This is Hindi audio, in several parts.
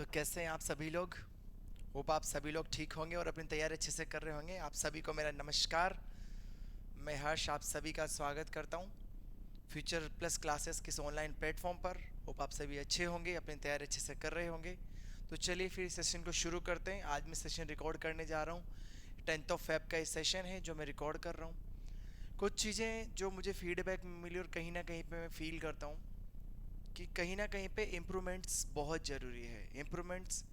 तो कैसे हैं आप सभी लोग। होप आप सभी लोग ठीक होंगे और अपनी तैयारी अच्छे से कर रहे होंगे। आप सभी को मेरा नमस्कार। मैं हर्ष आप सभी का स्वागत करता हूं फ्यूचर प्लस क्लासेस किस ऑनलाइन प्लेटफॉर्म पर। होप आप सभी अच्छे होंगे, अपनी तैयारी अच्छे से कर रहे होंगे। तो चलिए फिर सेशन को शुरू करते हैं। आज मैं सेशन रिकॉर्ड करने जा रहा हूँ। 10th ऑफ फेब का ये सेशन है जो मैं रिकॉर्ड कर रहा हूँ। कुछ चीज़ें जो मुझे फीडबैक में मिली और कहीं ना कहीं पे मैं फील करता हूँ कि कहीं ना कहीं पे इम्प्रूवमेंट्स बहुत ज़रूरी है। Improvements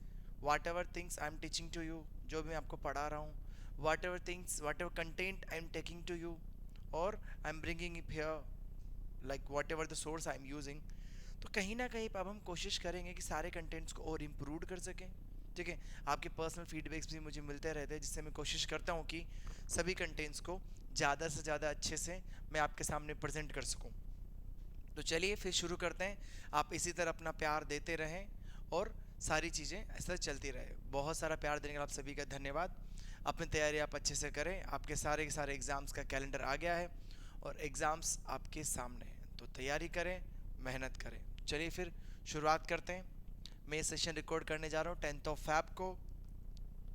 whatever things I am teaching to you, जो भी मैं आपको पढ़ा रहा हूँ, whatever things whatever content I am taking to you और I am bringing it here, like whatever the source I am using. तो कहीं ना कहीं अब हम कोशिश करेंगे कि सारे कंटेंट्स को और इम्प्रूव कर सकें। ठीक है, आपके पर्सनल फीडबैक्स भी मुझे मिलते रहते हैं, जिससे मैं कोशिश करता हूँ कि सभी कंटेंट्स को ज़्यादा से ज़्यादा अच्छे से मैं आपके सामने प्रेजेंट कर सकूँ। तो चलिए फिर शुरू करते हैं। आप इसी तरह अपना प्यार देते रहें और सारी चीज़ें ऐसा चलती रहे। बहुत सारा प्यार देने के लिए आप सभी का धन्यवाद। अपनी तैयारी आप अच्छे से करें। आपके सारे के सारे एग्ज़ाम्स का कैलेंडर आ गया है और एग्ज़ाम्स आपके सामने हैं, तो तैयारी करें, मेहनत करें। चलिए फिर शुरुआत करते हैं। मैं ये सेशन रिकॉर्ड करने जा रहा हूँ 10th ऑफ फैब को।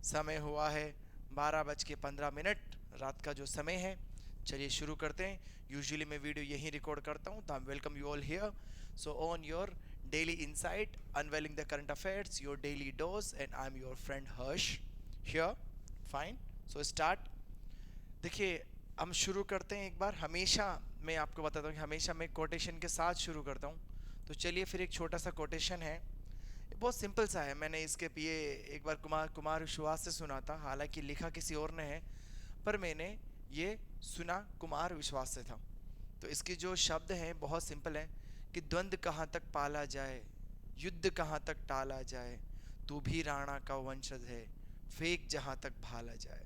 समय हुआ है 12:15 रात का जो समय है। चलिए शुरू करते हैं। यूजुअली मैं वीडियो यहीं रिकॉर्ड करता हूँ, तो I welcome you all here. So on your daily insight unveiling the current affairs, your daily dose, and I am your friend Harsh here. Fine, so start. देखिए, हम शुरू करते हैं। एक बार हमेशा मैं आपको बताता हूँ कि हमेशा मैं कोटेशन के साथ शुरू करता हूँ। तो चलिए फिर एक छोटा सा कोटेशन है, बहुत सिंपल सा है। मैंने इसके ये एक बार कुमार कुमार विश्वास से सुना था, हालांकि लिखा किसी और ने है, पर मैंने ये सुना कुमार विश्वास से था। तो इसके जो शब्द हैं बहुत सिंपल हैं कि द्वंद्व कहाँ तक पाला जाए, युद्ध कहाँ तक टाला जाए, तू भी राणा का वंशज है, फेंक जहाँ तक भाला जाए।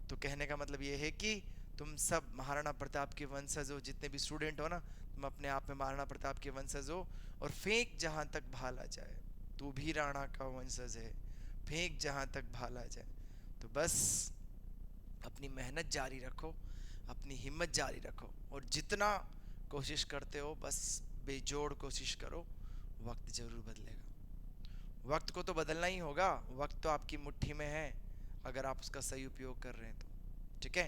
तो कहने का मतलब ये है कि तुम सब महाराणा प्रताप के वंशज हो, जितने भी स्टूडेंट हो ना, तुम अपने आप में महाराणा प्रताप के वंशज हो। और फेंक जहाँ तक भाला जाए, तू भी राणा का वंशज है, फेंक जहाँ तक भाला जाए। तो बस अपनी मेहनत जारी रखो, अपनी हिम्मत जारी रखो, और जितना कोशिश करते हो बस बेजोड़ कोशिश करो। वक्त जरूर बदलेगा। वक्त को तो बदलना ही होगा। वक्त तो आपकी मुट्ठी में है, अगर आप उसका सही उपयोग कर रहे हैं तो। ठीक है,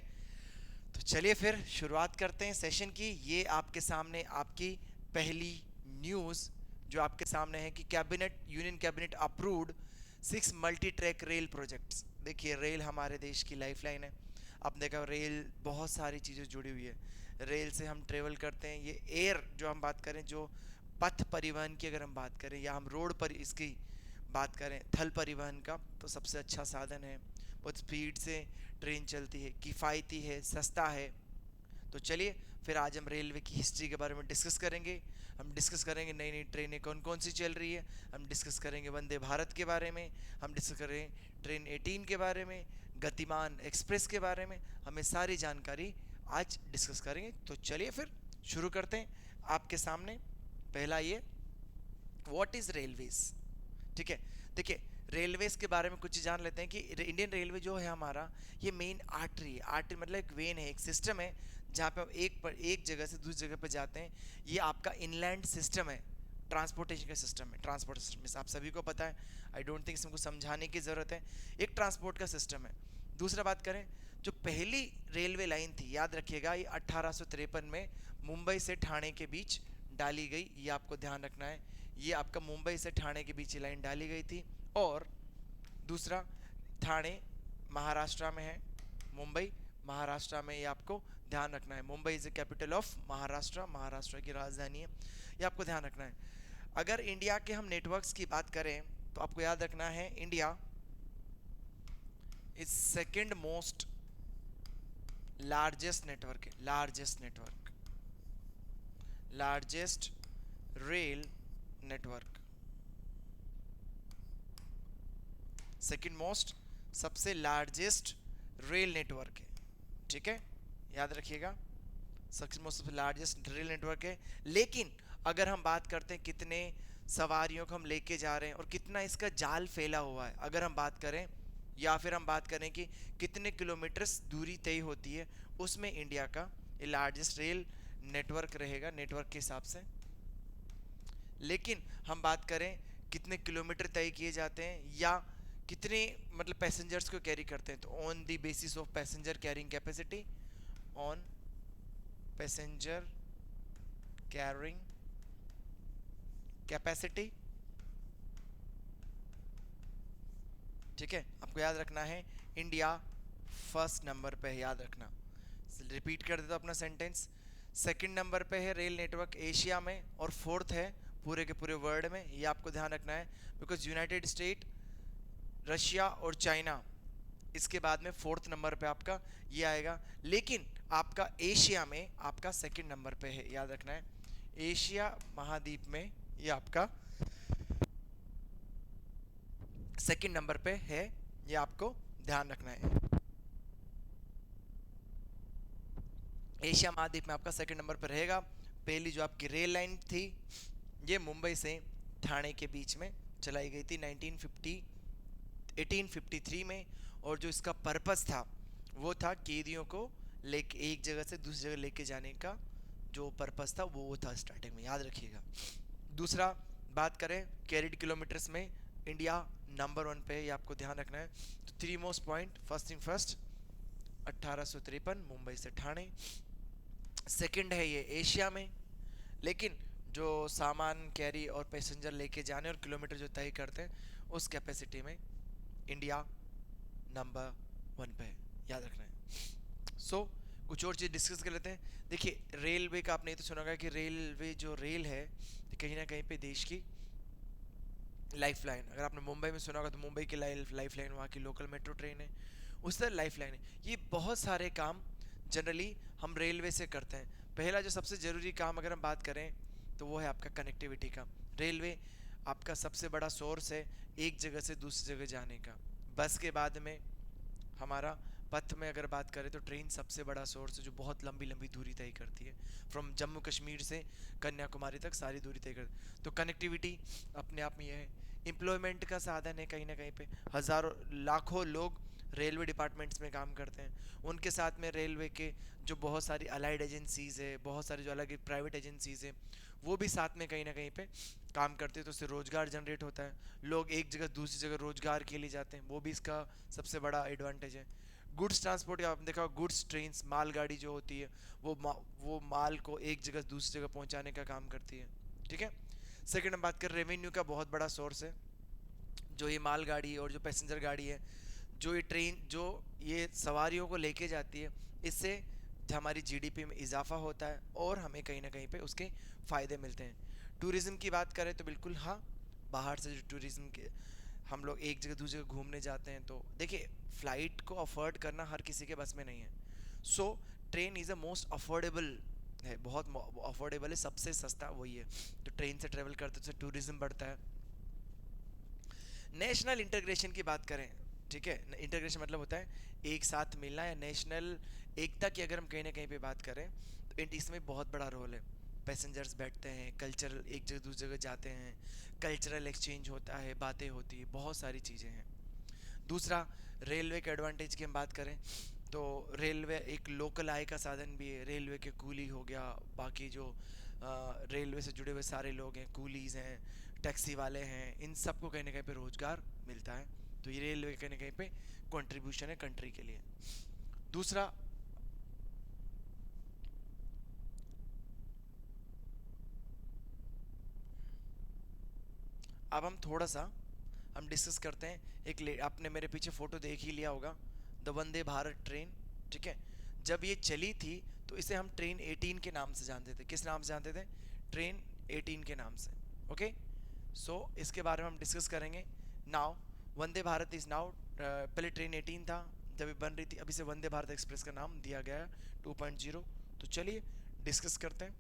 तो चलिए फिर शुरुआत करते हैं सेशन की। ये आपके सामने आपकी पहली न्यूज़ जो आपके सामने है कि cabinet union cabinet approved 6 multi track rail projects. देखिए, रेल हमारे देश की लाइफलाइन है। आपने देखा रेल बहुत सारी चीज़ें जुड़ी हुई है। रेल से हम ट्रेवल करते हैं। ये एयर जो हम बात करें, जो पथ परिवहन की अगर हम बात करें, या हम रोड पर इसकी बात करें, थल परिवहन का, तो सबसे अच्छा साधन है। बहुत स्पीड से ट्रेन चलती है, किफ़ायती है, सस्ता है। तो चलिए फिर आज हम रेलवे की हिस्ट्री के बारे में डिस्कस करेंगे। हम डिस्कस करेंगे नई नई ट्रेनें कौन कौन सी चल रही है। हम डिस्कस करेंगे वंदे भारत के बारे में। हम डिस्कस करेंगे ट्रेन 18 के बारे में, गतिमान एक्सप्रेस के बारे में। हमें सारी जानकारी आज डिस्कस करेंगे। तो चलिए फिर शुरू करते हैं। आपके सामने पहला ये, व्हाट इज़ रेलवेज। ठीक है, देखिए रेलवेज के बारे में कुछ जान लेते हैं कि इंडियन रेलवे जो है हमारा, ये मेन आर्टरी है। आर्टरी मतलब एक वेन है, एक सिस्टम है, जहाँ पे हम एक जगह से दूसरी जगह पे जाते हैं। ये आपका इनलैंड सिस्टम है, ट्रांसपोर्टेशन का सिस्टम है। ट्रांसपोर्ट सिस्टम आप सभी को पता है, आई डोंट थिंक इसमें कुछ समझाने की ज़रूरत है। एक ट्रांसपोर्ट का सिस्टम है। दूसरा बात करें, जो पहली रेलवे लाइन थी, याद रखिएगा, ये 1853 में मुंबई से ठाणे के बीच डाली गई। ये आपको ध्यान रखना है। ये आपका मुंबई से ठाणे के बीच लाइन डाली गई थी। और दूसरा, ठाणे महाराष्ट्र में है, मुंबई महाराष्ट्र में, ये आपको ध्यान रखना है। Mumbai is the capital of Maharashtra, Maharashtra की राजधानी है, ये आपको ध्यान रखना है। अगर इंडिया के हम नेटवर्क्स की बात करें तो आपको याद रखना है, India is second most largest network है, largest network, largest rail network, second most, सबसे लार्जेस्ट रेल नेटवर्क है। ठीक है, याद रखिएगा, second most largest rail network है। लेकिन अगर हम बात करते हैं कितने सवारियों को हम लेके जा रहे हैं और कितना इसका जाल फैला हुआ है, अगर हम बात करें, या फिर हम बात करें कि कितने किलोमीटर दूरी तय होती है, उसमें इंडिया का ये लार्जेस्ट रेल नेटवर्क रहेगा, नेटवर्क के हिसाब से। लेकिन हम बात करें कितने किलोमीटर तय किए जाते हैं या कितने मतलब पैसेंजर्स को कैरी करते हैं, तो on the basis of passenger carrying capacity, on passenger carrying capacity. ठीक है, आपको याद रखना है इंडिया फर्स्ट नंबर पे है, याद रखना। रिपीट कर देता अपना सेंटेंस। सेकंड नंबर पे है रेल नेटवर्क एशिया में, और फोर्थ है पूरे के पूरे वर्ल्ड में, ये आपको ध्यान रखना है। बिकॉज यूनाइटेड स्टेट, रशिया और चाइना, इसके बाद में फोर्थ नंबर पे आपका ये आएगा, लेकिन आपका एशिया में आपका सेकंड नंबर पे है, याद रखना है। एशिया महाद्वीप में ये आपका सेकंड नंबर पे है, ये आपको ध्यान रखना है। एशिया महाद्वीप में आपका सेकंड नंबर पर रहेगा। पहली जो आपकी रेल लाइन थी ये मुंबई से ठाणे के बीच में चलाई गई थी 1853 में, और जो इसका पर्पस था वो था कैदियों को लेके एक जगह से दूसरी जगह लेके जाने का जो पर्पस था वो था स्टार्टिंग में, याद रखिएगा। दूसरा बात करें कैरिड किलोमीटर्स में, इंडिया नंबर 1 पे, ये आपको ध्यान रखना है। तो 3 most point, first thing first, 1853 Mumbai से ठाणे। सेकंड है ये एशिया में, लेकिन जो सामान कैरी और पैसेंजर लेके जाने और किलोमीटर जो तय करते हैं उस कैपेसिटी में इंडिया नंबर 1 पे है, याद रखना है। कुछ और चीज़ डिस्कस कर लेते हैं। देखिए रेलवे का आपने तो सुना होगा कि रेलवे जो रेल है कहीं ना कहीं पे देश की लाइफ लाइन। अगर आपने मुंबई में सुना होगा तो मुंबई की लाइफ लाइन वहाँ की लोकल मेट्रो ट्रेन है, उस तरह लाइफ लाइन है। ये बहुत सारे काम जनरली हम रेलवे से करते हैं। पहला जो सबसे ज़रूरी काम अगर हम बात करें तो वो है आपका कनेक्टिविटी का। रेलवे आपका सबसे बड़ा सोर्स है एक जगह से दूसरी जगह जाने का। बस के बाद में हमारा पथ में अगर बात करें तो ट्रेन सबसे बड़ा सोर्स है जो बहुत लंबी लंबी दूरी तय करती है। फ्रॉम जम्मू कश्मीर से कन्याकुमारी तक सारी दूरी तय करती। तो कनेक्टिविटी अपने आप में यह है। एम्प्लॉयमेंट का साधन है, कहीं ना कहीं पे हज़ारों लाखों लोग रेलवे डिपार्टमेंट्स में काम करते हैं। उनके साथ में रेलवे के जो बहुत सारी अलाइड एजेंसीज़ है, बहुत सारी जो अलग प्राइवेट एजेंसीज़ है, वो भी साथ में कहीं ना कहीं पे काम करते हैं। तो उससे रोज़गार जनरेट होता है, लोग एक जगह दूसरी जगह रोज़गार के लिए जाते हैं, वो भी इसका सबसे बड़ा एडवांटेज है। गुड्स ट्रांसपोर्ट आपने देखा, गुड्स ट्रेन्स मालगाड़ी जो होती है वो माल को एक जगह दूसरी जगह पहुंचाने का काम करती है। ठीक है। सेकंड हम बात करें रेवेन्यू का, बहुत बड़ा सोर्स है जो ये मालगाड़ी और जो पैसेंजर गाड़ी है, जो ये ट्रेन जो ये सवारियों को लेके जाती है, इससे हमारी जीडीपी में इजाफा होता है और हमें कहीं ना कहीं पे उसके फ़ायदे मिलते हैं। टूरिज़्म की बात करें तो बिल्कुल हाँ, बाहर से जो टूरिज़्म के हम लोग एक जगह दूसरी जगह घूमने जाते हैं, तो देखिए फ़्लाइट को अफोर्ड करना हर किसी के बस में नहीं है। So train is a most affordable है, बहुत अफोर्डेबल है, सबसे सस्ता वही है। तो ट्रेन से ट्रेवल करते तो टूरिज़्म बढ़ता है। नेशनल इंटीग्रेशन की बात करें, ठीक है, इंटीग्रेशन मतलब होता है एक साथ मिलना, या नेशनल एकता की अगर हम कहीं ना कहीं पे बात करें तो इसमें बहुत बड़ा रोल है। पैसेंजर्स बैठते हैं, कल्चरल एक जगह दूसरी जगह जाते हैं, कल्चरल एक्सचेंज होता है, बातें होती है, बहुत सारी चीज़ें हैं। दूसरा रेलवे के एडवांटेज की हम बात करें तो रेलवे एक लोकल आय का साधन भी है। रेलवे के कूली हो गया, बाकी जो रेलवे से जुड़े हुए सारे लोग हैं, कूलीज हैं, टैक्सी वाले हैं, इन सबको कहीं ना कहीं पे रोजगार मिलता है। तो ये रेलवे कहीं ना कहीं पे कंट्रीब्यूशन है कंट्री के लिए। दूसरा अब हम थोड़ा सा हम डिस्कस करते हैं। आपने मेरे पीछे फ़ोटो देख ही लिया होगा, द वंदे भारत ट्रेन। ठीक है, जब ये चली थी तो इसे हम ट्रेन 18 के नाम से जानते थे। किस नाम से जानते थे? ट्रेन 18 के नाम से। ओके, सो इसके बारे में हम डिस्कस करेंगे। Now Vande Bharat is now, पहले ट्रेन 18 था जब ये बन रही थी, अभी से वंदे भारत एक्सप्रेस का नाम दिया गया है 2.0। तो चलिए डिस्कस करते हैं।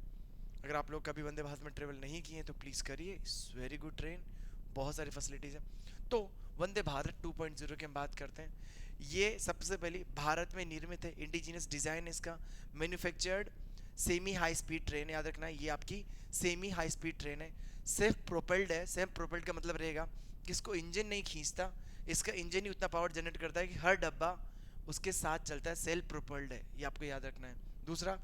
अगर आप लोग कभी वंदे भारत में ट्रेवल नहीं किए तो प्लीज़ करिए, इट्स वेरी गुड ट्रेन, बहुत सारी फैसिलिटीज़ हैं। तो वंदे भारत 2.0 की हम बात करते हैं। ये सबसे पहले भारत में निर्मित है, इंडिजिनस डिज़ाइन इसका, manufactured semi high speed train, याद रखना ये आपकी सेमी हाई स्पीड ट्रेन है। सेल्फ प्रोपेल्ड है। सेल्फ प्रोपेल्ड का मतलब रहेगा कि इसको इंजन नहीं खींचता, इसका इंजन ही उतना पावर जनरेट करता है कि हर डब्बा उसके साथ चलता है। सेल्फ प्रोपेल्ड है, ये आपको याद रखना है। दूसरा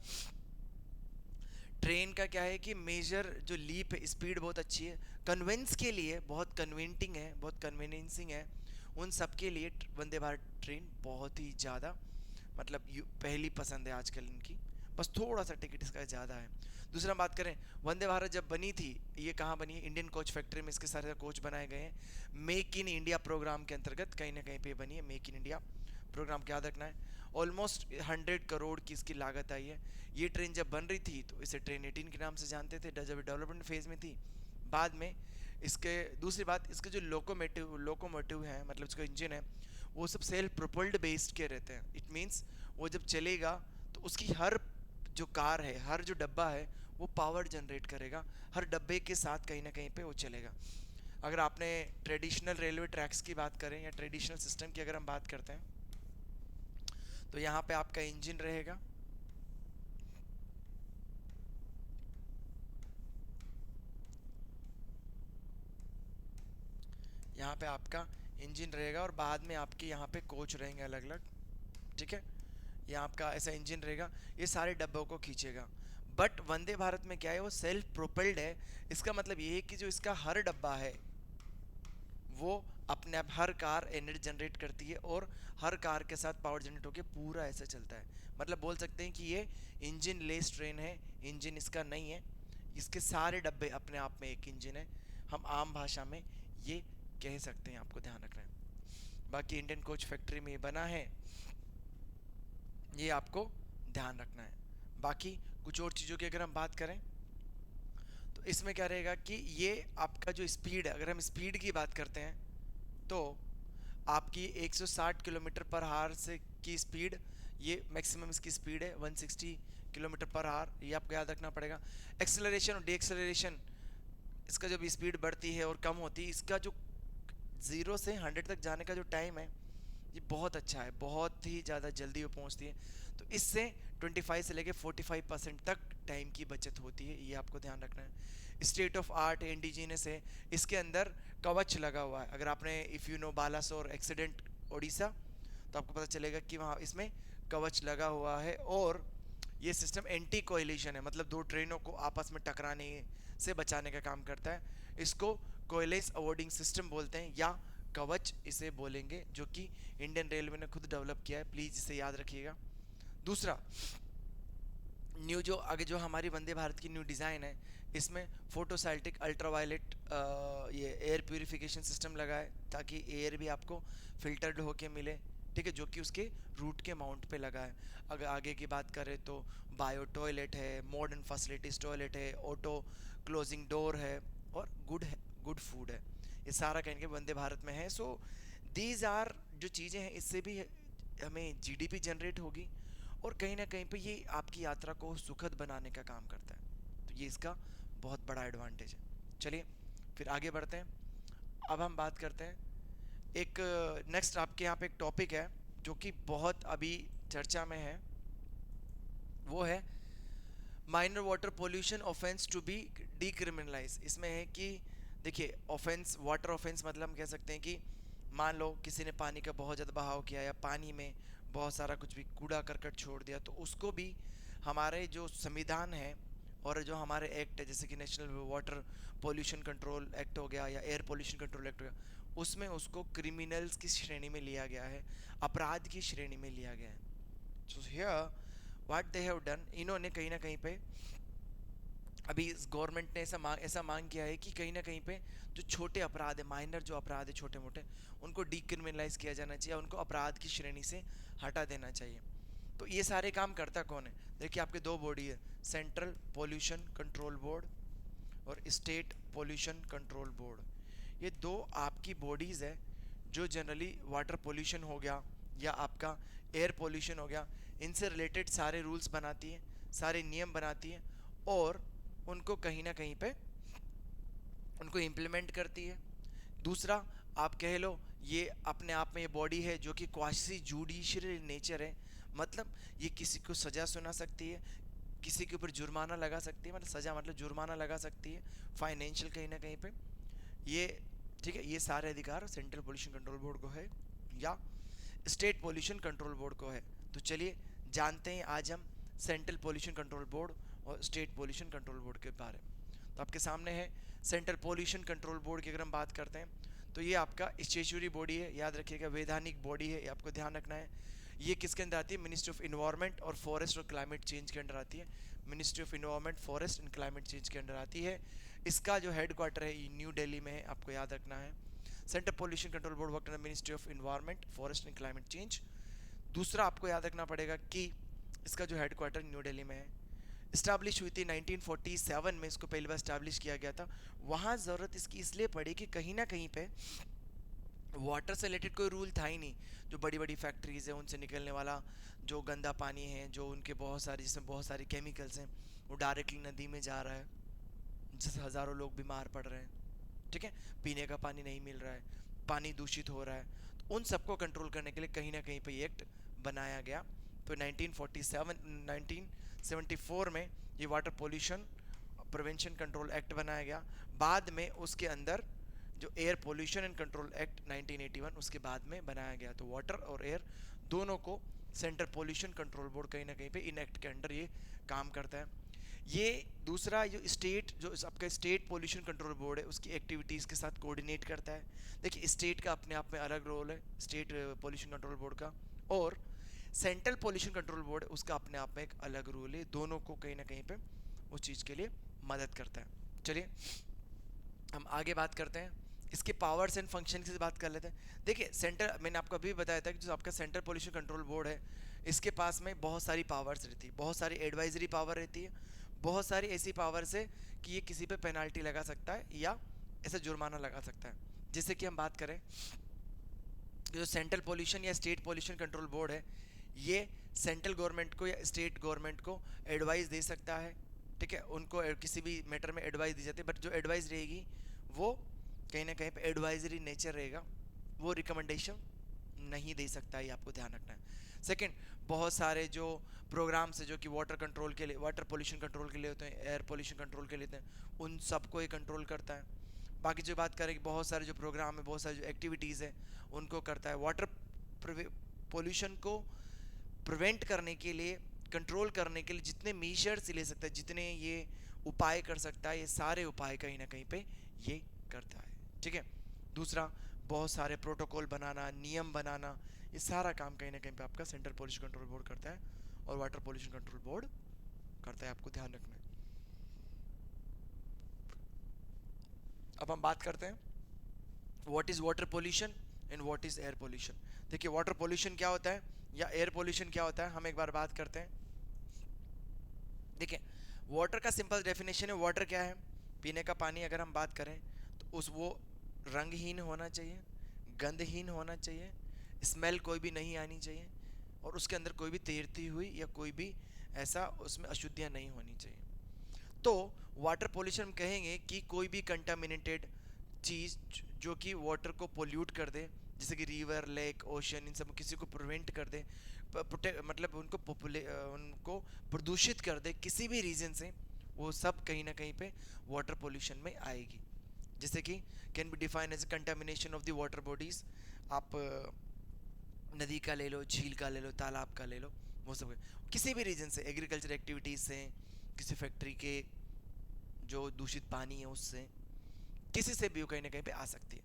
ट्रेन का क्या है कि मेजर जो लीप है, स्पीड बहुत अच्छी है, कन्वेंस के लिए बहुत कन्वेंटिंग है, बहुत कन्वीनियंसिंग है, उन सब के लिए वंदे भारत ट्रेन बहुत ही ज़्यादा मतलब पहली पसंद है आजकल इनकी। बस थोड़ा सा टिकट इसका ज़्यादा है। दूसरा बात करें, वंदे भारत जब बनी थी, ये कहाँ बनी है? इंडियन कोच फैक्ट्री में इसके सारे कोच बनाए गए हैं। मेक इन इंडिया प्रोग्राम के अंतर्गत कहीं ना कहीं पे बनी है। मेक इन इंडिया प्रोग्राम क्या याद रखना है, ऑलमोस्ट 100 करोड़ की इसकी लागत आई है। ये ट्रेन जब बन रही थी तो इसे ट्रेन 18 के नाम से जानते थे, जब डेवलपमेंट फेज में थी। बाद में इसके दूसरी बात, इसके जो लोकोमोटिव है, मतलब इसका इंजन है, वो सब सेल्फ प्रोपल्ड बेस्ड के रहते हैं। इट मीन्स वो जब चलेगा तो उसकी हर जो कार है, हर जो डब्बा है, वो पावर जनरेट करेगा, हर डब्बे के साथ कहीं ना कहीं पे वो चलेगा। अगर आपने ट्रेडिशनल रेलवे ट्रैक्स की बात करें या ट्रेडिशनल सिस्टम की अगर हम बात करते हैं, तो यहाँ पे आपका इंजन रहेगा, यहाँ पे आपका इंजन रहेगा और बाद में आपके यहाँ पे कोच रहेंगे अलग अलग, ठीक है। ये आपका ऐसा इंजन रहेगा, ये सारे डब्बों को खींचेगा। बट वंदे भारत में क्या है, वो सेल्फ प्रोपेल्ड है। इसका मतलब ये है कि जो इसका हर डब्बा है वो अपने आप, हर कार एनर्जी जनरेट करती है और हर कार के साथ पावर जनरेट होकर पूरा ऐसा चलता है। मतलब बोल सकते हैं कि ये इंजन लेस ट्रेन है, इंजन इसका नहीं है, इसके सारे डब्बे अपने आप में एक इंजन है। हम आम भाषा में ये कह सकते हैं, आपको ध्यान रखना है। बाकी इंडियन कोच फैक्ट्री में बना है, ये आपको ध्यान रखना है। बाकी कुछ और चीज़ों की अगर हम बात करें तो इसमें क्या रहेगा कि ये आपका जो स्पीड है, अगर हम स्पीड की बात करते हैं तो आपकी 160 किलोमीटर पर आवर से की स्पीड, ये मैक्सिमम इसकी स्पीड है 160 किलोमीटर पर आवर, ये आपको याद रखना पड़ेगा। एक्सेलरेशन और डीएक्सेलरेशन, इसका जब स्पीड बढ़ती है और कम होती है, इसका जो 0 से 100 तक जाने का जो टाइम है, ये बहुत अच्छा है, बहुत ही ज़्यादा जल्दी वो पहुंचती है। तो इससे 25 से लेके 45% तक टाइम की बचत होती है, ये आपको ध्यान रखना है। स्टेट ऑफ आर्ट इंडिजिनस है, इसके अंदर कवच लगा हुआ है। अगर आपने if you know Balasore accident Orissa, तो आपको पता चलेगा कि वहाँ इसमें कवच लगा हुआ है। और ये सिस्टम एंटी कोलिशन है, मतलब दो ट्रेनों को आपस में टकराने से बचाने का काम करता है। इसको कोयलेस अवॉर्डिंग सिस्टम बोलते हैं या कवच इसे बोलेंगे, जो कि इंडियन रेलवे ने खुद डेवलप किया है, प्लीज़ इसे याद रखिएगा। दूसरा, न्यू जो आगे जो हमारी वंदे भारत की न्यू डिज़ाइन है, इसमें फोटोसाल्टिक अल्ट्रावायलेट ये एयर प्यूरिफिकेशन सिस्टम लगा है, ताकि एयर भी आपको फिल्टर्ड होके मिले, ठीक है, जो कि उसके रूट के माउंट पे लगा है। अगर आगे की बात करें तो बायो टॉयलेट है, मॉडर्न फैसिलिटीज टॉयलेट है, ऑटो क्लोजिंग डोर है, और गुड फूड है। ये सारा कहीं के वंदे भारत में है। सो दीज आर जो चीज़ें हैं, इससे भी हमें जीडीपी जनरेट होगी और कहीं ना कहीं पे ये आपकी यात्रा को सुखद बनाने का काम करता है। तो ये इसका बहुत बड़ा एडवांटेज है। चलिए फिर आगे बढ़ते हैं। अब हम बात करते हैं एक नेक्स्ट, आपके यहाँ पे एक टॉपिक है जो कि बहुत अभी चर्चा में है, वो है minor water pollution offence to be decriminalise. इसमें है कि देखिए, ऑफेंस, वाटर ऑफेंस मतलब हम कह सकते हैं कि मान लो किसी ने पानी का बहुत ज़्यादा बहाव किया या पानी में बहुत सारा कुछ भी कूड़ा करकट छोड़ दिया, तो उसको भी हमारे जो संविधान है और जो हमारे एक्ट है, जैसे कि national water pollution control act हो गया या एयर पोल्यूशन कंट्रोल एक्ट हो गया, उसमें उसको क्रिमिनल्स की श्रेणी में लिया गया है, अपराध की श्रेणी में लिया गया है। So here what they have done, इन्होंने कहीं ना कहीं पे अभी इस गवर्नमेंट ने ऐसा मांग किया है कि कहीं ना कहीं पे जो छोटे अपराध है, माइनर जो अपराध है छोटे मोटे, उनको डीक्रिमिनलाइज किया जाना चाहिए, उनको अपराध की श्रेणी से हटा देना चाहिए। तो ये सारे काम करता कौन है? देखिए, आपके दो बॉडी है, सेंट्रल पोल्यूशन कंट्रोल बोर्ड और स्टेट पोल्यूशन कंट्रोल बोर्ड। ये दो आपकी बॉडीज़ है जो जनरली वाटर पोल्यूशन हो गया या आपका एयर पोल्यूशन हो गया, इनसे रिलेटेड सारे रूल्स बनाती है, सारे नियम बनाती है और उनको कहीं ना कहीं पे उनको इम्प्लीमेंट करती है। दूसरा, आप कह लो ये अपने आप में ये बॉडी है जो कि क्वासी जुडिशियल नेचर है, मतलब ये किसी को सज़ा सुना सकती है, किसी के ऊपर जुर्माना लगा सकती है, मतलब सज़ा मतलब जुर्माना लगा सकती है फाइनेंशियल कहीं ना कहीं पे ये, ठीक है। ये सारे अधिकार सेंट्रल पोल्यूशन कंट्रोल बोर्ड को है या स्टेट पोल्यूशन कंट्रोल बोर्ड को है। तो चलिए जानते हैं आज हम सेंट्रल पोल्यूशन कंट्रोल बोर्ड और स्टेट पोल्यूशन कंट्रोल बोर्ड के बारे में। तो आपके सामने है सेंट्रल पोल्यूशन कंट्रोल बोर्ड की अगर हम बात करते हैं तो ये आपका स्टेचुरी बॉडी है, याद रखिएगा वैधानिक बॉडी है, ये आपको ध्यान रखना है। ये किसके अंदर आती है? मिनिस्ट्री ऑफ इन्वायरमेंट और फॉरेस्ट और क्लाइमेट चेंज के अंडर आती है। Ministry of environment, forest and climate change के अंडर आती है। इसका जो हेडक्वार्टर है ये न्यू दिल्ली में है, आपको याद रखना है। Central pollution control board work under ministry of environment, forest and climate change. दूसरा आपको याद रखना पड़ेगा कि इसका जो हेडक्वार्टर न्यू दिल्ली में है। इस्टेब्लिश हुई थी 1947 में, इसको पहली बार इस्टेब्लिश किया गया था। वहाँ ज़रूरत इसकी इसलिए पड़ी कि कहीं ना कहीं पे वाटर से रिलेटेड कोई रूल था ही नहीं। जो बड़ी बड़ी फैक्ट्रीज है उनसे निकलने वाला जो गंदा पानी है, जो उनके बहुत सारे जिसमें बहुत सारे केमिकल्स हैं, वो डायरेक्टली नदी में जा रहा है, जिससे हज़ारों लोग बीमार पड़ रहे हैं। ठीक है, पीने का पानी नहीं मिल रहा है, पानी दूषित हो रहा है। तो उन सबको कंट्रोल करने के लिए कहीं ना कहीं पे ये एक्ट बनाया गया। तो 1974 में ये water pollution prevention control act बनाया गया। बाद में उसके अंदर जो air pollution and control act 1981 उसके बाद में बनाया गया। तो वाटर और एयर दोनों को सेंट्रल पोल्यूशन कंट्रोल बोर्ड कहीं ना कहीं पे इन एक्ट के अंडर ये काम करता है। ये दूसरा जो स्टेट, जो आपका स्टेट पोल्यूशन कंट्रोल बोर्ड है, उसकी एक्टिविटीज़ के साथ कोऑर्डिनेट करता है। देखिए स्टेट का अपने आप में अलग रोल है, स्टेट पोल्यूशन कंट्रोल बोर्ड का, और सेंट्रल पोल्यूशन कंट्रोल बोर्ड उसका अपने आप में एक अलग रूल है। दोनों को कहीं ना कहीं पे उस चीज़ के लिए मदद करता है। चलिए हम आगे बात करते हैं, इसके पावर्स एंड फंक्शन की बात कर लेते हैं। देखिए सेंट्रल, मैंने आपको अभी बताया था कि जो आपका सेंट्रल पोल्यूशन कंट्रोल बोर्ड है, इसके पास में बहुत सारी पावर्स रहती है, बहुत सारी एडवाइजरी पावर रहती है, बहुत सारी ऐसी पावर्स है कि ये किसी पे पेनाल्टी लगा सकता है या ऐसा जुर्माना लगा सकता है। जैसे कि हम बात करें जो सेंट्रल पोल्यूशन या स्टेट पोल्यूशन कंट्रोल बोर्ड है, ये सेंट्रल गवर्नमेंट को या स्टेट गवर्नमेंट को एडवाइस दे सकता है। ठीक है, उनको किसी भी मैटर में एडवाइस दी जाती है, बट जो एडवाइस रहेगी वो कहीं ना कहीं पे एडवाइजरी नेचर रहेगा, वो रिकमेंडेशन नहीं दे सकता, ये आपको ध्यान रखना है। सेकंड, बहुत सारे जो प्रोग्राम्स है जो कि वाटर कंट्रोल के लिए, वाटर पोल्यूशन कंट्रोल के लिए होते हैं, एयर पोल्यूशन कंट्रोल के लिए होते हैं, उन सबको ये कंट्रोल करता है। बाकी जो बात करें कि बहुत सारे जो प्रोग्राम है, बहुत सारी जो एक्टिविटीज़ है उनको करता है। वाटर पोल्यूशन को प्रिवेंट करने के लिए, कंट्रोल करने के लिए जितने मीजर्स ले सकता है, जितने ये उपाय कर सकता है, ये सारे उपाय कहीं ना कहीं पे ये करता है। ठीक है, दूसरा बहुत सारे प्रोटोकॉल बनाना, नियम बनाना, ये सारा काम कहीं ना कहीं पे आपका सेंट्रल पोल्यूशन कंट्रोल बोर्ड करता है और वाटर पोल्यूशन कंट्रोल बोर्ड करता है, आपको ध्यान रखना है। अब हम बात करते हैं what is water pollution and what is air pollution. देखिए वाटर पोल्यूशन क्या होता है या एयर पोल्यूशन क्या होता है, हम एक बार बात करते हैं। देखिए वाटर का सिंपल डेफिनेशन है, वाटर क्या है? पीने का पानी। अगर हम बात करें तो उस वो रंगहीन होना चाहिए, गंधहीन होना चाहिए, स्मेल कोई भी नहीं आनी चाहिए, और उसके अंदर कोई भी तैरती हुई या कोई भी ऐसा उसमें अशुद्धियाँ नहीं होनी चाहिए। तो वाटर पोल्यूशन हम कहेंगे कि कोई भी कंटामिनेटेड चीज़ जो कि वाटर को पोल्यूट कर दे, जैसे कि रिवर, लेक, ओशन, इन सब किसी को प्रिवेंट कर दे, मतलब उनको प्रदूषित कर दे किसी भी रीजन से, वो सब कहीं ना कहीं पे वाटर पोल्यूशन में आएगी। जैसे कि can be define as contamination of the water bodies. आप नदी का ले लो, झील का ले लो, तालाब का ले लो, वो सब किसी भी रीजन से, एग्रीकल्चर एक्टिविटीज़ से, किसी फैक्ट्री के जो दूषित पानी है उससे, किसी से भी कहीं ना कहीं पे आ सकती है।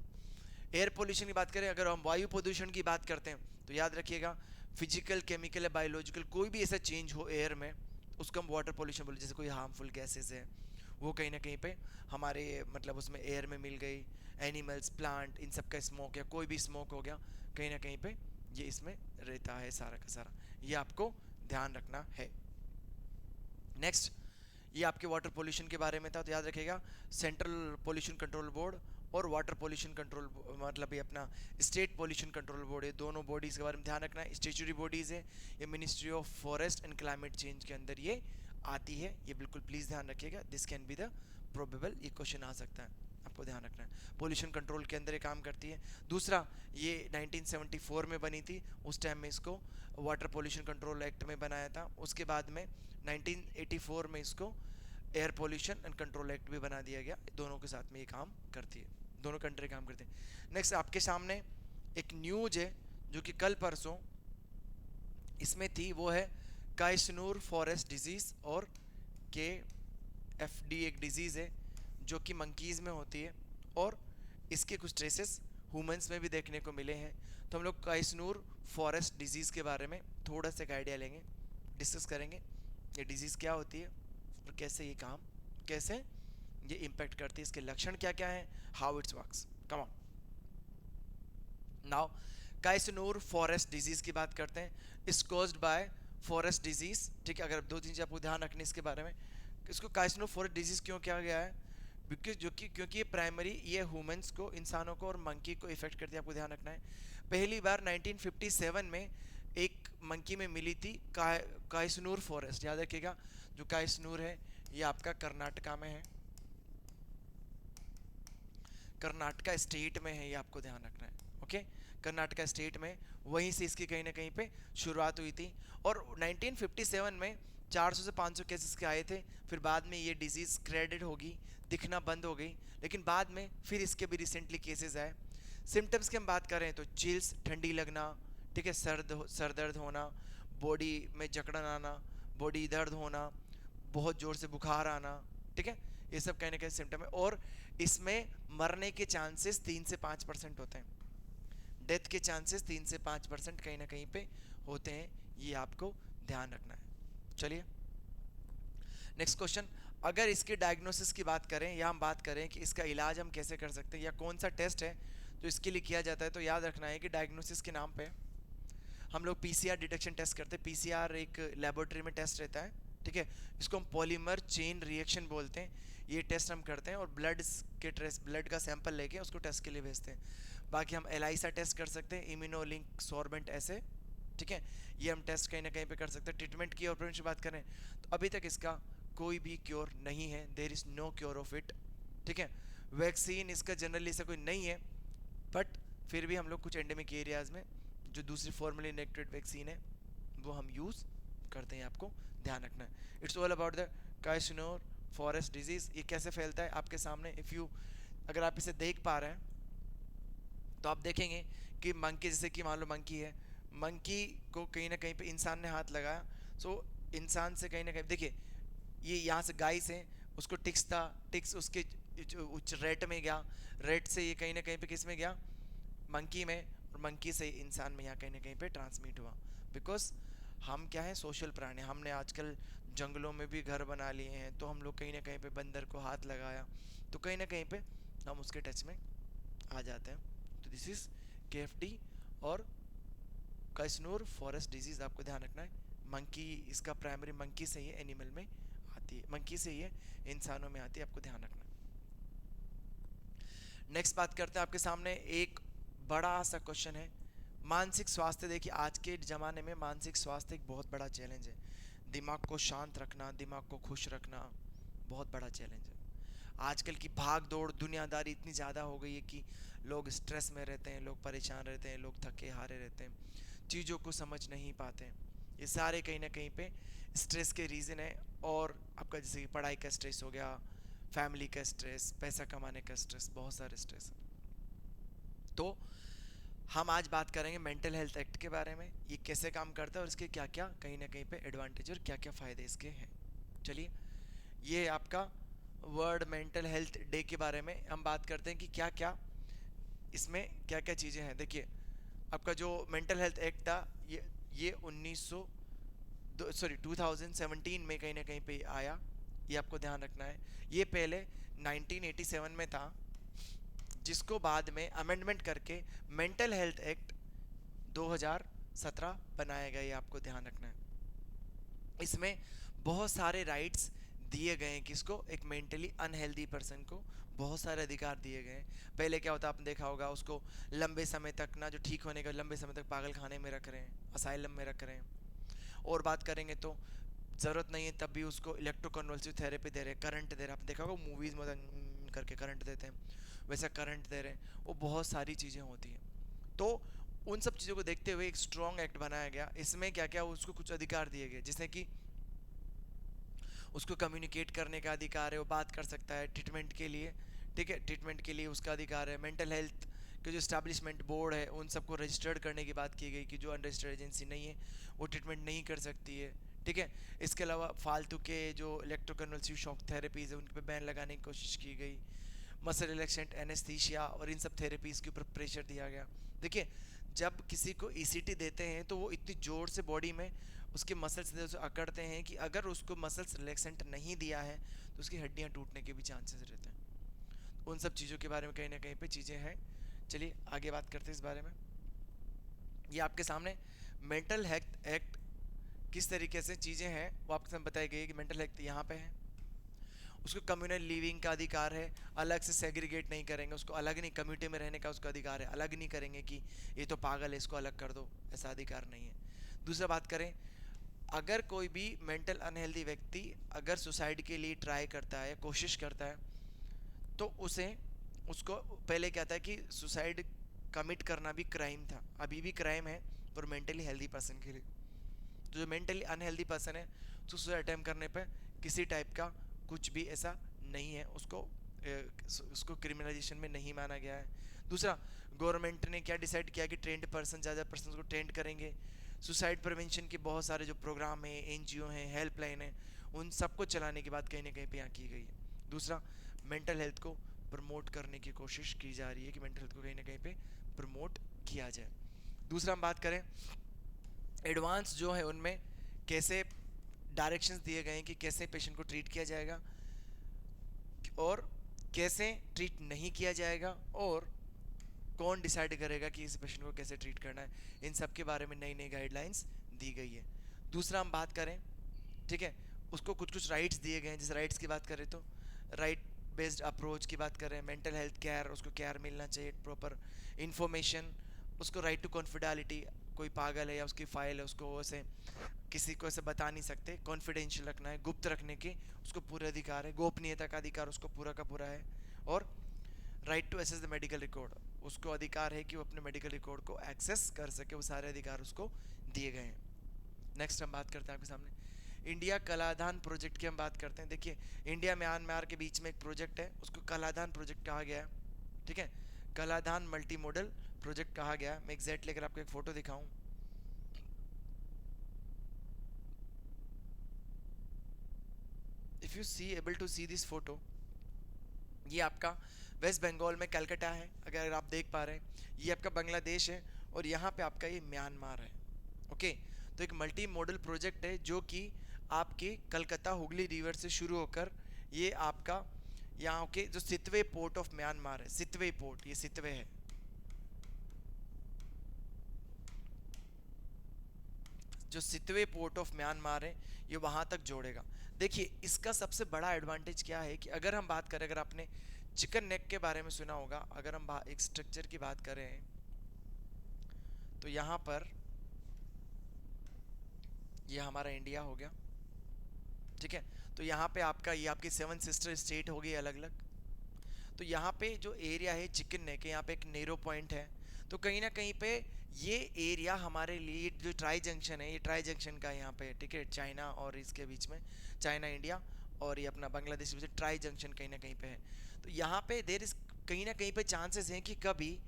एयर पोल्यूशन की बात करें, अगर हम वायु प्रदूषण की बात करते हैं तो याद रखिएगा फिजिकल, केमिकल या बायोलॉजिकल कोई भी ऐसा चेंज हो एयर में, उसको हम वाटर पोल्यूशन बोले। जैसे कोई हार्मफुल गैसेस है वो कहीं ना कहीं पे हमारे मतलब उसमें एयर में मिल गई, एनिमल्स, प्लांट, इन सब का स्मोक या कोई भी स्मोक हो गया, कहीं ना कहीं पे ये इसमें रहता है सारा का सारा, ये आपको ध्यान रखना है। नेक्स्ट, ये आपके वाटर पोल्यूशन के बारे में था, तो याद रखिएगा सेंट्रल पोल्यूशन कंट्रोल बोर्ड और वाटर पोल्यूशन कंट्रोल मतलब ये अपना स्टेट पोल्यूशन कंट्रोल बोर्ड है, दोनों बॉडीज़ के बारे में ध्यान रखना है। स्टेचुरी बॉडीज़ है, ये ministry of forest and climate change के अंदर ये आती है, ये बिल्कुल प्लीज़ ध्यान रखिएगा। This can be the probable, ये क्वेश्चन आ सकता है, आपको ध्यान रखना है। पोल्यूशन कंट्रोल के अंदर ये काम करती है। दूसरा, ये 1974 में बनी थी, उस टाइम में इसको वाटर पोल्यूशन कंट्रोल एक्ट में बनाया था। उसके बाद में 1984 में इसको air pollution and control act भी बना दिया गया। दोनों के साथ में ये काम करती है, दोनों कंट्री काम करते हैं। नेक्स्ट, आपके सामने एक न्यूज है जो कि कल परसों इसमें थी, वो है काइसनूर फॉरेस्ट डिजीज और के एफ डी एक डिजीज़ है जो कि मंकीज़ में होती है और इसके कुछ ट्रेसेस ह्यूमंस में भी देखने को मिले हैं। तो हम लोग काइसनूर फॉरेस्ट डिजीज़ के बारे में थोड़ा सा एक आइडिया लेंगे, डिस्कस करेंगे ये डिजीज़ क्या होती है और कैसे ये इम्पेक्ट करती है, इसके लक्षण क्या क्या हैं, how it's works. Come on now, Kyasanur forest disease की बात करते हैं। इस कॉज्ड बाय फॉरेस्ट डिजीज़, ठीक है। अगर 2-3 चीज़ आपको ध्यान रखनी इसके बारे में, इसको काइसनूर फॉरेस्ट डिजीज़ क्यों किया गया है, क्योंकि ये प्राइमरी ये ह्यूमंस को, इंसानों को और मंकी को इफेक्ट करती है। आपको ध्यान रखना है, पहली बार 1957 में एक मंकी में मिली थी काइसनूर फॉरेस्ट। याद रखिएगा, जो काइसनूर है ये आपका कर्नाटका में है, कर्नाटका स्टेट में है, ये आपको ध्यान रखना है। ओके, कर्नाटका स्टेट में, वहीं से इसकी कहीं ना कहीं पे शुरुआत हुई थी। और 1957 में 400 से 500 केसेस के आए थे, फिर बाद में ये डिजीज़ क्रेडिट होगी, दिखना बंद हो गई, लेकिन बाद में फिर इसके भी रिसेंटली केसेस आए। सिम्टम्स की हम बात करें तो चिल्स, ठंडी लगना, ठीक है, सर दर्द होना, बॉडी में जकड़न आना, बॉडी दर्द होना, बहुत ज़ोर से बुखार आना, ठीक है, ये सब कहीं ना कहीं सिम्टम है। और इसमें मरने के चांसेस 3 से 5% होते हैं, डेथ के चांसेस 3 से 5% कहीं ना कहीं पे होते हैं, ये आपको ध्यान रखना है। चलिए नेक्स्ट क्वेश्चन, अगर इसके डायग्नोसिस की बात करें या हम बात करें कि इसका इलाज हम कैसे कर सकते हैं या कौन सा टेस्ट है जो इसके लिए किया जाता है, तो याद रखना है कि डायग्नोसिस के नाम पे हम लोग पीसीआर डिटेक्शन टेस्ट करते हैं। पीसीआर एक लेबोरेटरी में टेस्ट रहता है, ठीक है, इसको हम पॉलीमर चेन रिएक्शन बोलते हैं। ये टेस्ट हम करते हैं और ब्लड का सैंपल लेके उसको टेस्ट के लिए भेजते हैं। बाकी हम एलाइसा टेस्ट कर सकते हैं, इम्यूनोलिंक सॉर्बेंट ऐसे, ठीक है, ये हम टेस्ट कहीं ना कहीं पे कर सकते हैं। ट्रीटमेंट की और प्रिवेंशन बात करें तो अभी तक इसका कोई भी क्योर नहीं है, there is no cure of it, ठीक है। वैक्सीन इसका जनरली ऐसा कोई नहीं है, बट फिर भी हम लोग कुछ एंडेमिक एरियाज़ में जो दूसरी फॉर्मली इनेक्टेड वैक्सीन है वो हम यूज़ करते हैं, आपको ध्यान रखना है। It's all about the Kyasanur forest disease. ये कैसे फैलता है आपके सामने, अगर आप इसे देख पा रहे हैं तो आप देखेंगे कि मंकी, जैसे कि मान लो मंकी है, मंकी को कहीं ना कहीं पे इंसान ने हाथ लगाया, सो इंसान से कहीं ना कहीं देखिए, ये यहाँ से गाय से उसको टिक्स था, टिक्स उसके रेट में गया, रेट से ये कहीं ना कहीं पे किस में गया, मंकी में, और मंकी से इंसान में यहाँ कहीं ना कहीं पे ट्रांसमिट हुआ। बिकॉज हम क्या है, सोशल प्राणी, हमने आजकल जंगलों में भी घर बना लिए हैं, तो हम लोग कहीं ना कहीं पे बंदर को हाथ लगाया तो कहीं ना कहीं पे हम उसके टच में आ जाते हैं। तो दिस इज़ केएफडी और काइसनूर फॉरेस्ट डिजीज़, आपको ध्यान रखना है। मंकी इसका प्राइमरी मंकी से ही एनिमल में आती है, मंकी से ये इंसानों में आती है, आपको ध्यान रखना है। नेक्स्ट बात करते हैं, आपके सामने एक बड़ा सा क्वेश्चन है, मानसिक स्वास्थ्य। देखिए आज के ज़माने में मानसिक स्वास्थ्य एक बहुत बड़ा चैलेंज है। दिमाग को शांत रखना, दिमाग को खुश रखना बहुत बड़ा चैलेंज है। आजकल की भाग दौड़ दुनियादारी इतनी ज़्यादा हो गई है कि लोग स्ट्रेस में रहते हैं, लोग परेशान रहते हैं, लोग थके हारे रहते हैं, चीज़ों को समझ नहीं पाते हैं। ये सारे कहीं ना कहीं पे स्ट्रेस के रीज़न है। और आपका जैसे कि पढ़ाई का स्ट्रेस हो गया, फैमिली का स्ट्रेस, पैसा कमाने का स्ट्रेस, बहुत सारे स्ट्रेस। तो हम आज बात करेंगे मेंटल हेल्थ एक्ट के बारे में, ये कैसे काम करता है और इसके क्या क्या कहीं ना कहीं पे एडवांटेज और क्या क्या फ़ायदे इसके हैं। चलिए, ये आपका वर्ल्ड मेंटल हेल्थ डे के बारे में हम बात करते हैं कि क्या क्या इसमें क्या क्या चीज़ें हैं। देखिए, आपका जो मेंटल हेल्थ एक्ट था ये 2017 में कहीं ना कहीं पे आया, ये आपको ध्यान रखना है। ये पहले 1987 में था, जिसको बाद में अमेंडमेंट करके मेंटल हेल्थ एक्ट 2017 बनाया गया, ये आपको ध्यान रखना है। इसमें बहुत सारे राइट्स दिए गए हैं, किसको, एक मेंटली अनहेल्दी पर्सन को बहुत सारे अधिकार दिए गए हैं। पहले क्या होता आपने देखा होगा, उसको लंबे समय तक ना, जो ठीक होने का लंबे समय तक पागल खाने में रख रहे हैं, असाइलम में रख रहे हैं। और बात करेंगे तो ज़रूरत नहीं है तब भी उसको इलेक्ट्रोकन्वल्सिव थेरेपी दे रहे हैं, करंट दे रहे हैं। आपने देखा होगा मूवीज़ में करके करंट देते हैं, वैसा करंट दे रहे हैं, वो बहुत सारी चीज़ें होती हैं। तो उन सब चीज़ों को देखते हुए एक स्ट्रॉन्ग एक्ट बनाया गया। इसमें क्या क्या उसको कुछ अधिकार दिए गए, जैसे कि उसको कम्युनिकेट करने का अधिकार है, वो बात कर सकता है ट्रीटमेंट के लिए, ठीक है, ट्रीटमेंट के लिए उसका अधिकार है। मेंटल हेल्थ के जो इस्टेब्लिशमेंट बोर्ड है उन सबको रजिस्टर्ड करने की बात की गई कि जो अनरजिस्टर्ड एजेंसी नहीं है वो ट्रीटमेंट नहीं कर सकती है, ठीक है। इसके अलावा फालतू के जो इलेक्ट्रोकन्वल्सिव शॉक थेरेपीज है उन पे बैन लगाने की कोशिश की गई। मसल रिलैक्सेंट, एनेस्थीसिया और इन सब थेरेपीज के ऊपर प्रेशर दिया गया। देखिए, जब किसी को ईसीटी देते हैं तो वो इतनी जोर से बॉडी में उसके मसल्स से अकड़ते हैं कि अगर उसको मसल्स रिलैक्सेंट नहीं दिया है तो उसकी हड्डियां टूटने के भी चांसेस रहते हैं। उन सब चीज़ों के बारे में कहीं ना कहीं पे चीज़ें हैं। चलिए आगे बात करते हैं इस बारे में। ये आपके सामने मेंटल हेल्थ एक्ट किस तरीके से चीज़ें हैं वो आपके सामने बताई गई है कि मेंटल हेल्थ यहाँ पे है। उसको कम्युनल लिविंग का अधिकार है, अलग से सेग्रीगेट नहीं करेंगे उसको, अलग नहीं, कम्युनिटी में रहने का उसका अधिकार है, अलग नहीं करेंगे कि ये तो पागल है इसको अलग कर दो, ऐसा अधिकार नहीं है। दूसरा बात करें, अगर कोई भी मेंटल अनहेल्दी व्यक्ति अगर सुसाइड के लिए ट्राई करता है, कोशिश करता है, तो उसको पहले कहता है कि सुसाइड कमिट करना भी क्राइम था, अभी भी क्राइम है फॉर मेंटली हेल्दी पर्सन के लिए। तो जो मेंटली अनहेल्दी पर्सन है तो सुसाइड अटेम्प्ट करने पे किसी टाइप का कुछ भी ऐसा नहीं है, उसको क्रिमिनलाइजेशन में नहीं माना गया है। दूसरा, गवर्नमेंट ने क्या डिसाइड किया कि ट्रेंड पर्सन, ज़्यादा पर्सन को ट्रेंड करेंगे। सुसाइड प्रिवेंशन के बहुत सारे जो प्रोग्राम हैं, एनजीओ हैं, हेल्पलाइन है, उन सबको चलाने की बात कहीं ना कहीं पे यहाँ की गई है। दूसरा, मेंटल हेल्थ को प्रमोट करने की कोशिश की जा रही है कि मेंटल हेल्थ को कहीं ना कहीं पे प्रमोट किया जाए। दूसरा हम बात करें एडवांस जो है उनमें कैसे डायरेक्शंस दिए गए हैं कि कैसे पेशेंट को ट्रीट किया जाएगा और कैसे ट्रीट नहीं किया जाएगा और कौन डिसाइड करेगा कि इस पेशेंट को कैसे ट्रीट करना है, इन सब के बारे में नई नई गाइडलाइंस दी गई है। दूसरा हम बात करें, ठीक है, उसको कुछ कुछ राइट्स दिए गए हैं। जैसे राइट्स की बात करें तो राइट बेस्ड अप्रोच की बात करें, मेंटल हेल्थ केयर, उसको केयर मिलना चाहिए, प्रॉपर इंफॉर्मेशन, उसको राइट टू कॉन्फिडेंशियलिटी, कोई पागल है या उसकी फाइल है उसको ऐसे किसी को ऐसे बता नहीं सकते, कॉन्फिडेंशियल रखना है, गुप्त रखने के उसको पूरे अधिकार है, गोपनीयता का अधिकार उसको पूरा का पूरा है। और right to access the medical record, उसको अधिकार है कि वो अपने मेडिकल रिकॉर्ड को एक्सेस कर सके, वो सारे अधिकार उसको दिए गए हैं। नेक्स्ट हम बात करते हैं आपके सामने इंडिया कलादान प्रोजेक्ट की हम बात करते हैं। देखिए, इंडिया म्यांमार के बीच में एक प्रोजेक्ट है, उसको कलादान प्रोजेक्ट कहा गया है। ठीक है, कलादान मल्टी मॉडल प्रोजेक्ट कहा गया है। मैं एग्जैक्टली अगर आपको एक फ़ोटो दिखाऊं, if you see able to see this photo, ये आपका वेस्ट बंगाल में कलकत्ता है, अगर आप देख पा रहे हैं, ये आपका बांग्लादेश है और यहाँ पे आपका ये म्यांमार है। ओके, तो एक मल्टी मॉडल प्रोजेक्ट है जो कि आपके कलकत्ता हुगली रिवर से शुरू होकर ये आपका यहाँ के जो सितवे पोर्ट ऑफ म्यांमार है, सितवे पोर्ट, ये सितवे है, जो सितवे पोर्ट ऑफ म्यांमार है, ये वहाँ तक जोड़ेगा। देखिए, इसका सबसे बड़ा एडवांटेज क्या है कि अगर हम बात करें, अगर आपने चिकन नेक के बारे में सुना होगा, अगर हम एक स्ट्रक्चर की बात करें तो यहाँ पर ये हमारा इंडिया हो गया। ठीक है, तो यहाँ पे आपका ये आपकी 7 सिस्टर स्टेट हो गई अलग अलग। तो यहाँ पे जो एरिया है चिकन नेक, यहाँ पे एक नेरो पॉइंट है, तो कहीं ना कहीं पे ये एरिया हमारे लिए जो ट्राई जंक्शन है, ये ट्राई जंक्शन का यहाँ पे, ठीक है, चाइना और इसके बीच में, चाइना इंडिया और ये अपना बांग्लादेश के बीच ट्राई जंक्शन कहीं ना कहीं पे है। तो यहाँ पे देर इज कहीं ना कहीं पे चांसेस हैं कि कभी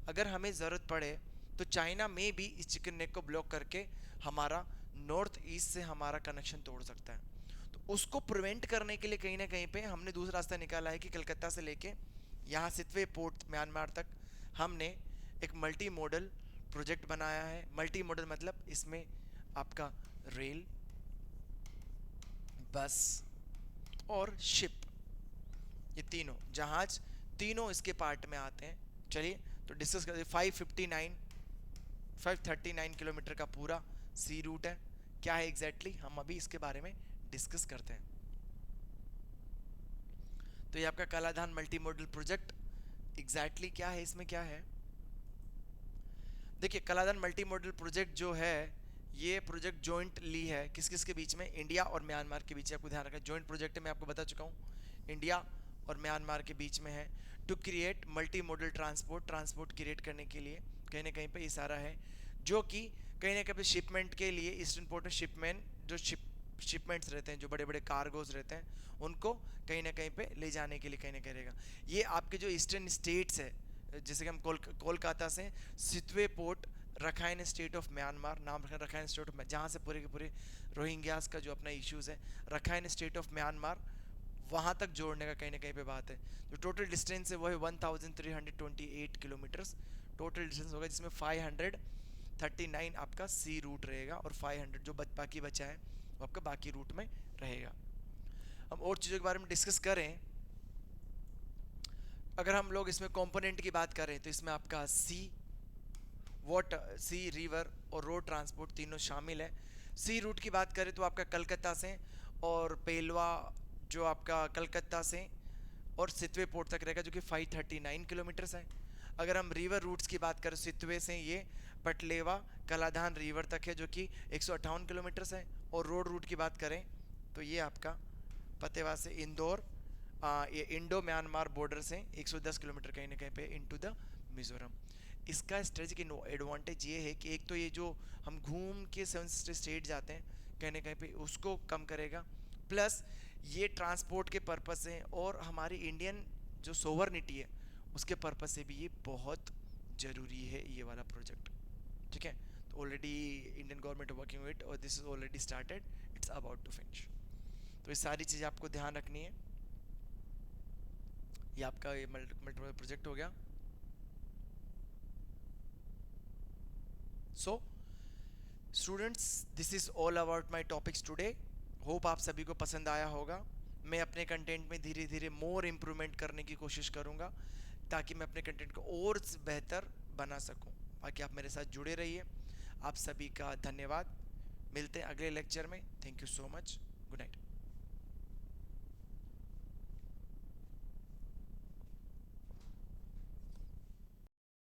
अगर हमें ज़रूरत पड़े तो चाइना में भी इस चिकन नेक को ब्लॉक करके हमारा नॉर्थ ईस्ट से हमारा कनेक्शन तोड़ सकता है। तो उसको प्रिवेंट करने के लिए कहीं ना कहीं पे हमने दूसरा रास्ता निकाला है कि कलकत्ता से लेके यहाँ सितवे पोर्ट म्यांमार तक हमने एक मल्टी मॉडल प्रोजेक्ट बनाया है। मल्टी मॉडल मतलब इसमें आपका रेल, बस और शिप, ये तीनों जहाज, तीनों इसके पार्ट में आते हैं। चलिए तो डिस्कस करते हैं। 539 किलोमीटर का पूरा सी रूट है। क्या है एग्जैक्टली हम अभी इसके बारे में डिस्कस करते हैं। तो ये आपका कालाधान मल्टी मॉडल प्रोजेक्ट एग्जैक्टली क्या है, इसमें क्या है, देखिए कालाधान मल्टी मॉडल प्रोजेक्ट जो है ये प्रोजेक्ट जॉइंटली है किस किस के बीच में, इंडिया और म्यांमार के बीच। आपको ध्यान रखना, जॉइंट प्रोजेक्ट मैं आपको बता चुका हूँ, इंडिया और म्यांमार के बीच में है। To create multi modal transport create करने के लिए कहीं ना कहीं पे ये सारा है, जो कि कहीं ना कहीं पे शिपमेंट के लिए ईस्टर्न पोर्ट में शिपमेंट जो शिपमेंट्स रहते हैं, जो बड़े बड़े कार्गोज रहते हैं, उनको कहीं ना कहीं पे ले जाने के लिए कहीं ना कहीं रहेगा। ये आपके जो ईस्टर्न स्टेट्स है, जैसे कि हम कोलकाता से Sittwe port Rakhine state of Myanmar, नाम रखा रखाइन स्टेट ऑफ, जहाँ से पूरे के पूरे रोहिंग्यास का जो अपना इश्यूज है, रखाइन स्टेट ऑफ म्यांमार, वहाँ तक जोड़ने का कहीं ना कहीं पे बात है। जो टोटल डिस्टेंस है वो है 1328 किलोमीटर्स टोटल डिस्टेंस होगा, जिसमें 539 आपका सी रूट रहेगा और 500 जो बाकी बचा है वो आपका बाकी रूट में रहेगा। हम और चीज़ों के बारे में डिस्कस करें, अगर हम लोग इसमें कंपोनेंट की बात करें तो इसमें आपका सी वाटर, सी रिवर और रोड ट्रांसपोर्ट तीनों शामिल है। सी रूट की बात करें तो आपका कलकत्ता से और पेलवा जो आपका कलकत्ता से और सितवे पोर्ट तक रहेगा जो कि 539 किलोमीटर्स है। अगर हम रिवर रूट्स की बात करें सितवे से ये पटलेवा कलाधान रिवर तक है जो कि 158 किलोमीटर्स है। और रोड रूट की बात करें तो ये आपका फतेवा से इंदौर, ये इंडो म्यांमार बॉर्डर से 110 किलोमीटर कहीं ना कहीं पे इनटू द मिजोरम। इसका स्ट्रेटेजिक एडवांटेज ये है कि एक तो ये जो हम घूम के 7 स्टेट जाते हैं कहीं ना कहीं पे उसको कम करेगा, प्लस ये ट्रांसपोर्ट के पर्पस से और हमारी इंडियन जो सोवरनिटी है उसके पर्पस से भी ये बहुत ज़रूरी है ये वाला प्रोजेक्ट। ठीक है, तो already Indian government working with और this is already started, it's about to finish. तो ये सारी चीज़ें आपको ध्यान रखनी है। ये आपका ये मल्टीपल प्रोजेक्ट हो गया। So students, this is all about my topics today. Hope आप सभी को पसंद आया होगा। मैं अपने कंटेंट में धीरे धीरे मोर इम्प्रूवमेंट करने की कोशिश करूँगा ताकि मैं अपने कंटेंट को और बेहतर बना सकूँ। बाकी आप मेरे साथ जुड़े रहिए। आप सभी का धन्यवाद। मिलते हैं अगले लेक्चर में। Thank you so much. Good night.